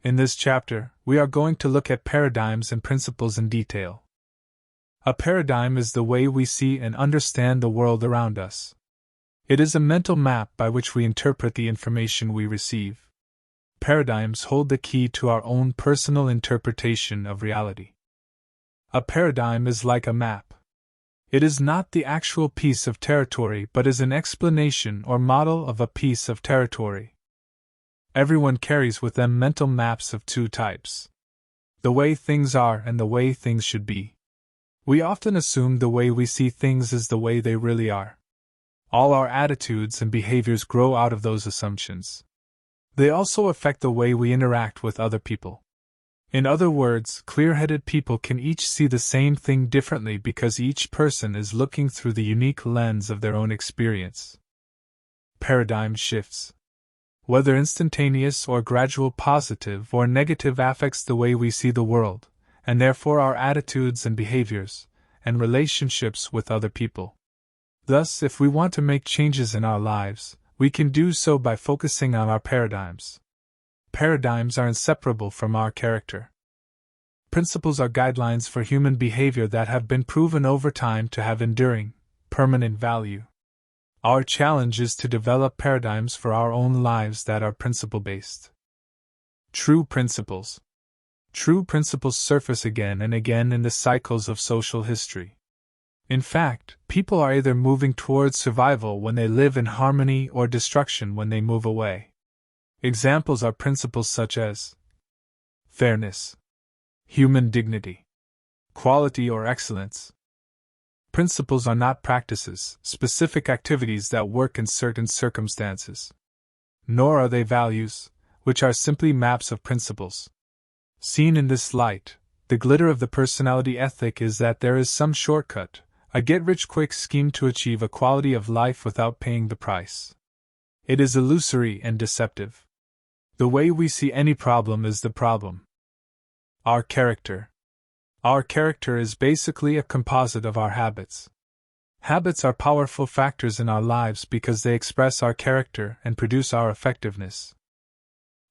In this chapter, we are going to look at paradigms and principles in detail. A paradigm is the way we see and understand the world around us. It is a mental map by which we interpret the information we receive. Paradigms hold the key to our own personal interpretation of reality. A paradigm is like a map. It is not the actual piece of territory but is an explanation or model of a piece of territory. Everyone carries with them mental maps of two types: the way things are and the way things should be. We often assume the way we see things is the way they really are. All our attitudes and behaviors grow out of those assumptions. They also affect the way we interact with other people. In other words, clear-headed people can each see the same thing differently because each person is looking through the unique lens of their own experience. Paradigm shifts, whether instantaneous or gradual, positive or negative, affects the way we see the world, and therefore our attitudes and behaviors, and relationships with other people. Thus, if we want to make changes in our lives, we can do so by focusing on our paradigms. Paradigms are inseparable from our character. Principles are guidelines for human behavior that have been proven over time to have enduring, permanent value. Our challenge is to develop paradigms for our own lives that are principle-based. True principles. True principles surface again and again in the cycles of social history. In fact, people are either moving towards survival when they live in harmony or destruction when they move away. Examples are principles such as fairness, human dignity, quality or excellence. Principles are not practices, specific activities that work in certain circumstances. Nor are they values, which are simply maps of principles. Seen in this light, the glitter of the personality ethic is that there is some shortcut, a get-rich-quick scheme to achieve a quality of life without paying the price. It is illusory and deceptive. The way we see any problem is the problem. Our character. Our character is basically a composite of our habits. Habits are powerful factors in our lives because they express our character and produce our effectiveness.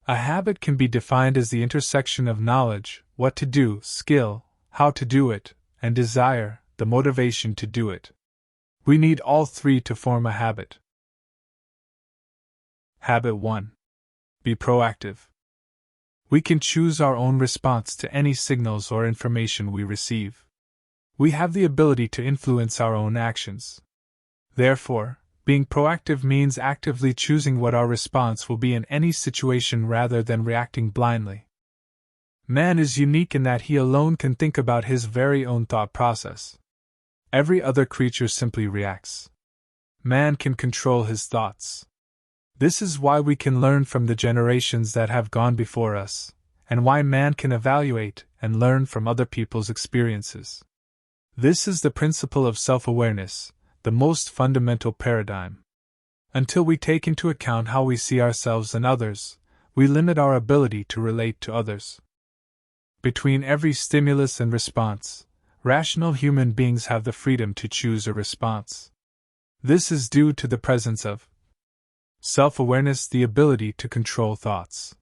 A habit can be defined as the intersection of knowledge, what to do, skill, how to do it, and desire, the motivation to do it. We need all three to form a habit. Habit 1. Be proactive. We can choose our own response to any signals or information we receive. We have the ability to influence our own actions. Therefore, being proactive means actively choosing what our response will be in any situation rather than reacting blindly. Man is unique in that he alone can think about his very own thought process. Every other creature simply reacts. Man can control his thoughts. This is why we can learn from the generations that have gone before us, and why man can evaluate and learn from other people's experiences. This is the principle of self-awareness, the most fundamental paradigm. Until we take into account how we see ourselves and others, we limit our ability to relate to others. Between every stimulus and response, rational human beings have the freedom to choose a response. This is due to the presence of self-awareness, the ability to control thoughts.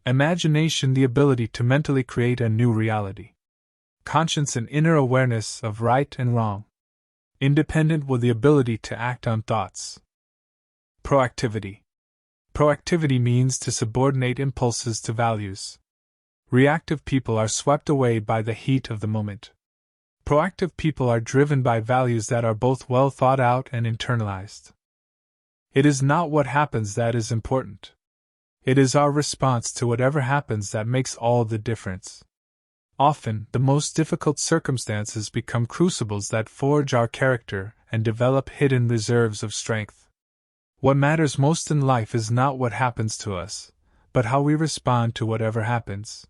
Imagination, the ability to mentally create a new reality. Conscience and inner awareness of right and wrong. Independent will the ability to act on thoughts. Proactivity. Proactivity means to subordinate impulses to values. Reactive people are swept away by the heat of the moment. Proactive people are driven by values that are both well thought out and internalized. It is not what happens that is important. It is our response to whatever happens that makes all the difference. Often, the most difficult circumstances become crucibles that forge our character and develop hidden reserves of strength. What matters most in life is not what happens to us, but how we respond to whatever happens.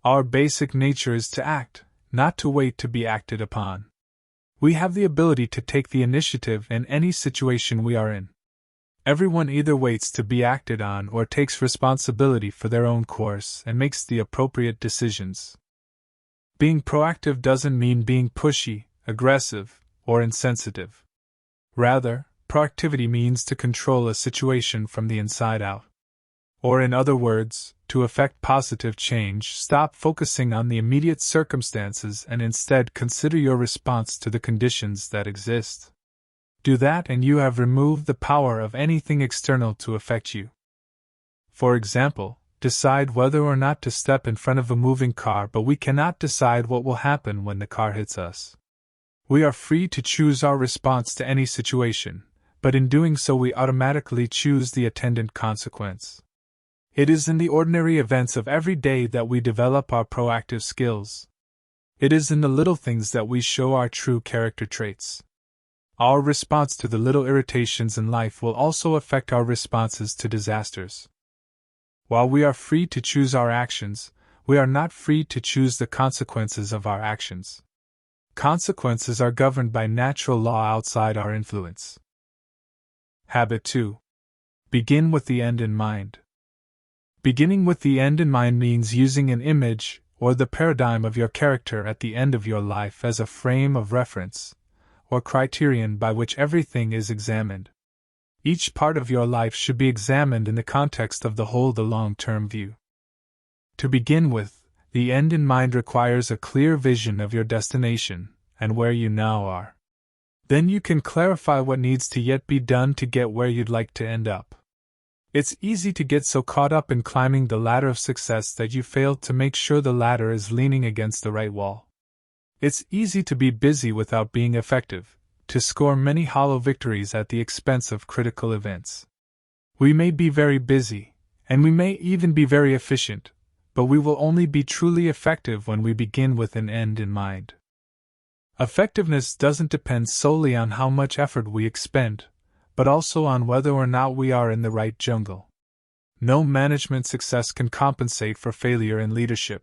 Our basic nature is to act, not to wait to be acted upon. We have the ability to take the initiative in any situation we are in. Everyone either waits to be acted on or takes responsibility for their own course and makes the appropriate decisions. Being proactive doesn't mean being pushy, aggressive, or insensitive. Rather, proactivity means to control a situation from the inside out. Or in other words, to effect positive change, stop focusing on the immediate circumstances and instead consider your response to the conditions that exist. Do that and you have removed the power of anything external to affect you. For example, decide whether or not to step in front of a moving car, but we cannot decide what will happen when the car hits us. We are free to choose our response to any situation, but in doing so we automatically choose the attendant consequence. It is in the ordinary events of every day that we develop our proactive skills. It is in the little things that we show our true character traits. Our response to the little irritations in life will also affect our responses to disasters. While we are free to choose our actions, we are not free to choose the consequences of our actions. Consequences are governed by natural law outside our influence. Habit 2. Begin with the end in mind. Beginning with the end in mind means using an image or the paradigm of your character at the end of your life as a frame of reference, or criterion by which everything is examined. Each part of your life should be examined in the context of the whole, the long-term view. To begin with, the end in mind requires a clear vision of your destination and where you now are. Then you can clarify what needs to yet be done to get where you'd like to end up. It's easy to get so caught up in climbing the ladder of success that you fail to make sure the ladder is leaning against the right wall. It's easy to be busy without being effective, to score many hollow victories at the expense of critical events. We may be very busy, and we may even be very efficient, but we will only be truly effective when we begin with an end in mind. Effectiveness doesn't depend solely on how much effort we expend, but also on whether or not we are in the right jungle. No management success can compensate for failure in leadership.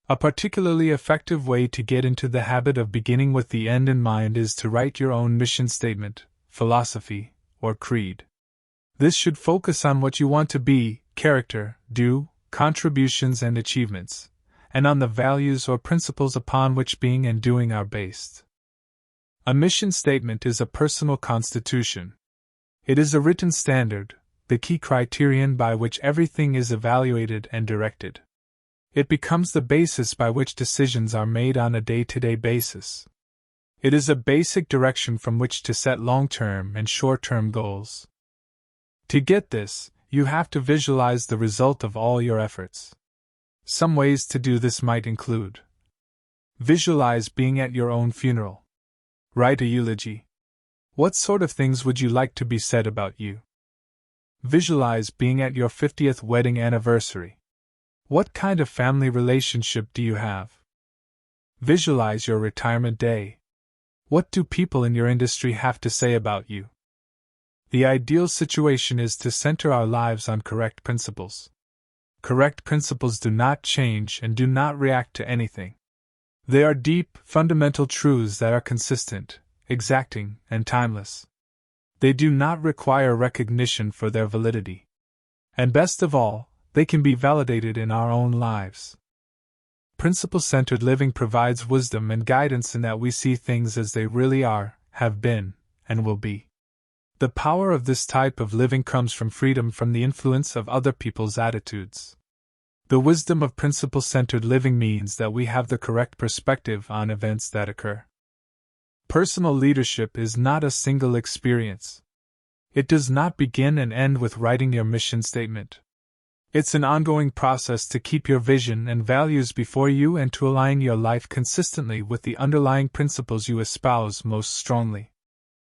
A particularly effective way to get into the habit of beginning with the end in mind is to write your own mission statement, philosophy, or creed. This should focus on what you want to be, character, do, contributions and achievements, and on the values or principles upon which being and doing are based. A mission statement is a personal constitution. It is a written standard, the key criterion by which everything is evaluated and directed. It becomes the basis by which decisions are made on a day-to-day basis. It is a basic direction from which to set long-term and short-term goals. To get this, you have to visualize the result of all your efforts. Some ways to do this might include: visualize being at your own funeral. Write a eulogy. What sort of things would you like to be said about you? Visualize being at your 50th wedding anniversary. What kind of family relationship do you have? Visualize your retirement day. What do people in your industry have to say about you? The ideal situation is to center our lives on correct principles. Correct principles do not change and do not react to anything. They are deep, fundamental truths that are consistent, exacting, and timeless. They do not require recognition for their validity. And best of all, they can be validated in our own lives. Principle-centered living provides wisdom and guidance in that we see things as they really are, have been, and will be. The power of this type of living comes from freedom from the influence of other people's attitudes. The wisdom of principle-centered living means that we have the correct perspective on events that occur. Personal leadership is not a single experience. It does not begin and end with writing your mission statement. It's an ongoing process to keep your vision and values before you and to align your life consistently with the underlying principles you espouse most strongly.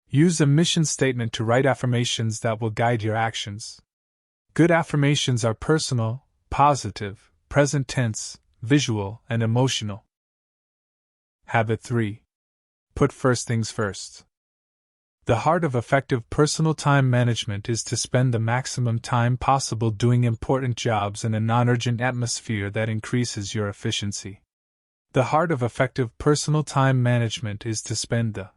Use a mission statement to write affirmations that will guide your actions. Good affirmations are personal, positive, present tense, visual, and emotional. Habit 3. Put first things first. The heart of effective personal time management is to spend the maximum time possible doing important jobs in a non-urgent atmosphere that increases your efficiency. The heart of effective personal time management is to spend the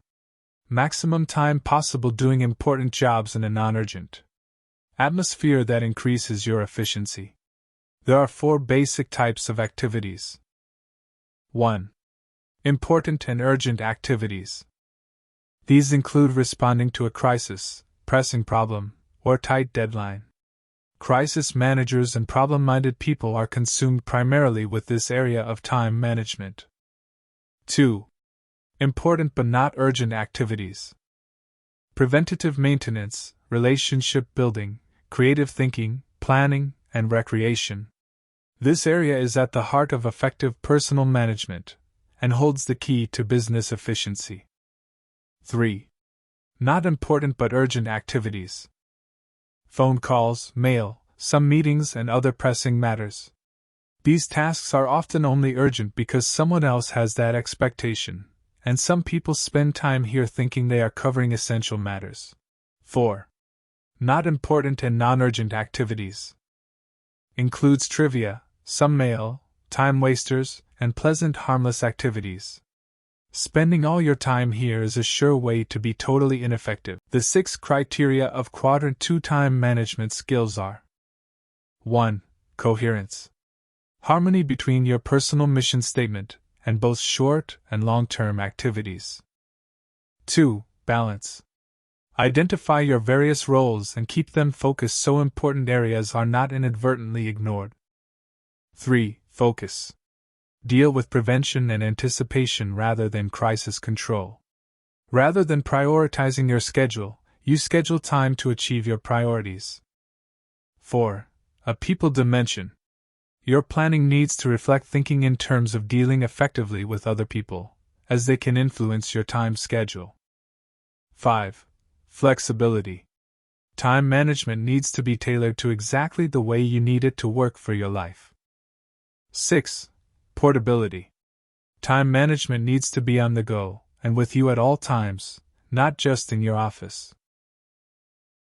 maximum time possible doing important jobs in a non-urgent atmosphere that increases your efficiency. There are 4 basic types of activities. 1. Important and urgent activities. These include responding to a crisis, pressing problem, or tight deadline. Crisis managers and problem-minded people are consumed primarily with this area of time management. 2. Important but not urgent activities. Preventative maintenance, relationship building, creative thinking, planning, and recreation. This area is at the heart of effective personal management and holds the key to business efficiency. 3. Not important but urgent activities. Phone calls, mail, some meetings, and other pressing matters. These tasks are often only urgent because someone else has that expectation, and some people spend time here thinking they are covering essential matters. 4. Not important and non-urgent activities. Includes trivia, some mail, time wasters, and pleasant harmless activities. Spending all your time here is a sure way to be totally ineffective. The 6 criteria of Quadrant 2 time management skills are: 1. Coherence. Harmony between your personal mission statement and both short and long-term activities. 2. Balance. Identify your various roles and keep them focused so important areas are not inadvertently ignored. 3. Focus. Deal with prevention and anticipation rather than crisis control. Rather than prioritizing your schedule, you schedule time to achieve your priorities. 4. A people dimension. Your planning needs to reflect thinking in terms of dealing effectively with other people, as they can influence your time schedule. 5. Flexibility. Time management needs to be tailored to exactly the way you need it to work for your life. 6. Portability. Time management needs to be on the go, and with you at all times, not just in your office.